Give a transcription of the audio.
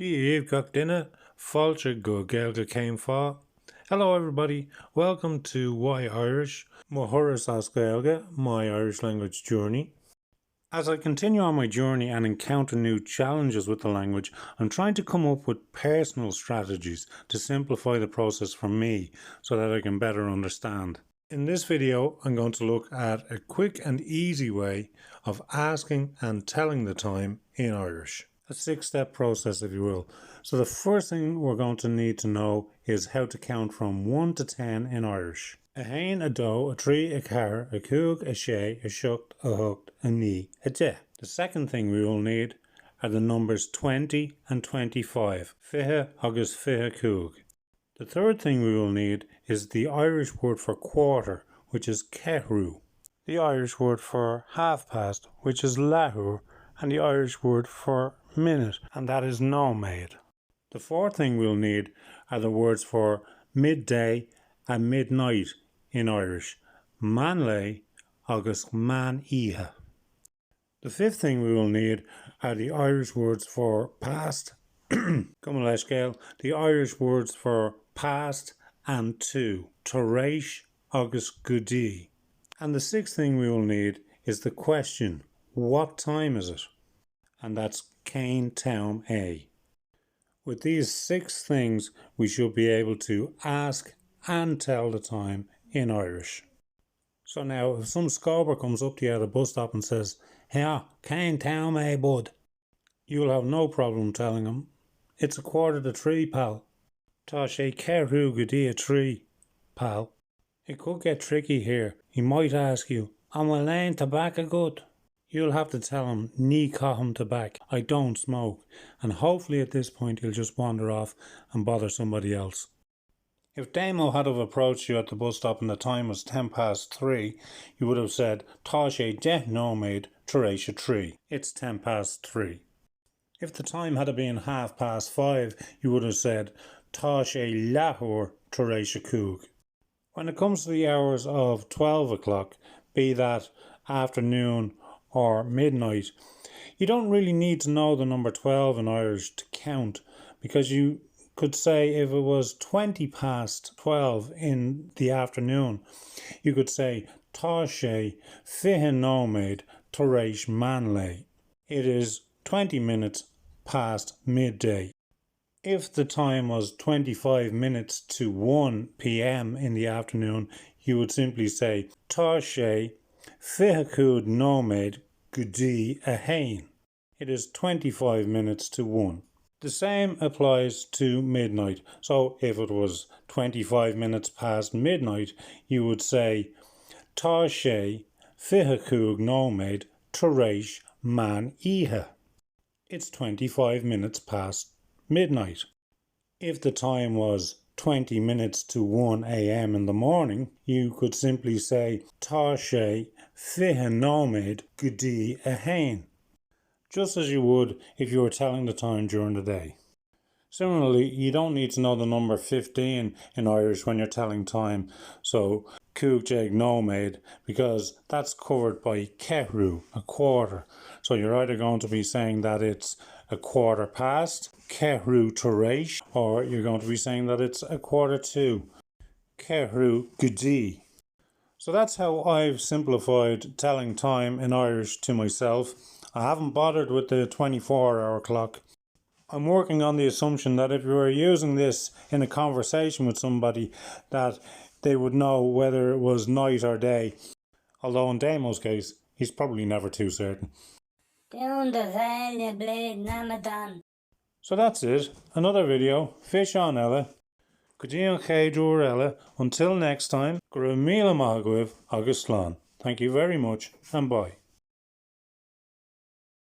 Díomh gach duine, fáilte go Gaeilge céim fá. Hello everybody, welcome to Why Irish, mo thuras as Gaeilge, my Irish language journey. As I continue on my journey and encounter new challenges with the language, I'm trying to come up with personal strategies to simplify the process for me so that I can better understand. In this video, I'm going to look at a quick and easy way of asking and telling the time in Irish. A 6-step process, if you will. So the first thing we're going to need to know is how to count from 1 to 10 in Irish. A haon, a do, a trí, a ceathair, a cúig, a sé, a seacht, a thucht, a ní, a deich. The second thing we will need are the numbers 20 and 25. Fiche agus fiche cúig. The third thing we will need is the Irish word for quarter, which is ceathrú. The Irish word for half past, which is leath, and the Irish word for minute, and that is nóiméad. The fourth thing we'll need are the words for midday and midnight in Irish, meánoíche agus meánoíche. The fifth thing we will need are the Irish words for past, the Irish words for past and to, tar éis agus go dtí. And the sixth thing we will need is the question, what time is it? And that's cén town é. With these 6 things, we should be able to ask and tell the time in Irish. So now, if some scobber comes up to you at a bus stop and says, "Yeah, cén town é, bud?" you'll have no problem telling him, "It's 2:45, pal." Tá sé ceathrú go dtí a trí, pal. It could get tricky here. He might ask you, "Am I laying tobacco good?" You'll have to tell him, "Ní caitheam tobacco, I don't smoke," and hopefully at this point he'll just wander off and bother somebody else. If Damo had have approached you at the bus stop and the time was 3:10, you would have said, "Tá sé deich nóiméad tar éis a trí." It's 3:10. If the time had been 5:30, you would have said, "Tá sé leath tar éis a cúig." When it comes to the hours of 12 o'clock, be that afternoon or midnight, you don't really need to know the number 12 in Irish to count, because you could say if it was 12 in the afternoon, you could say tá sé fiche nóiméad tar éis meánoíche. It is 20 minutes past midday. If the time was 25 minutes to 1 p.m. in the afternoon, you would simply say tá sé fiche cúig nóiméad go dtí a haon. It is 25 minutes to 1. The same applies to midnight. So if it was 25 minutes past midnight, you would say tá sé fiche cúig nóiméad tar éis meánoíche. It's 25 minutes past midnight. If the time was 20 minutes to 1 a.m. in the morning, you could simply say tá sé fiche nóiméad go dtí a haon, just as you would if you were telling the time during the day. Similarly, you don't need to know the number 15 in Irish when you're telling time, so cúig nóiméad, because that's covered by ceathrú, a quarter. So you're either going to be saying that it's 1:15, ceathrú tar éis, or you're going to be saying that it's 1:45, ceathrú go dtí. So that's how I've simplified telling time in Irish to myself. I haven't bothered with the 24-hour clock. I'm working on the assumption that if you were using this in a conversation with somebody, that they would know whether it was night or day. Although in Damo's case, he's probably never too certain. So that's it. Another video. Fiche on ella. Until next time, gur míle maith agaibh agus slán. Thank you very much and bye.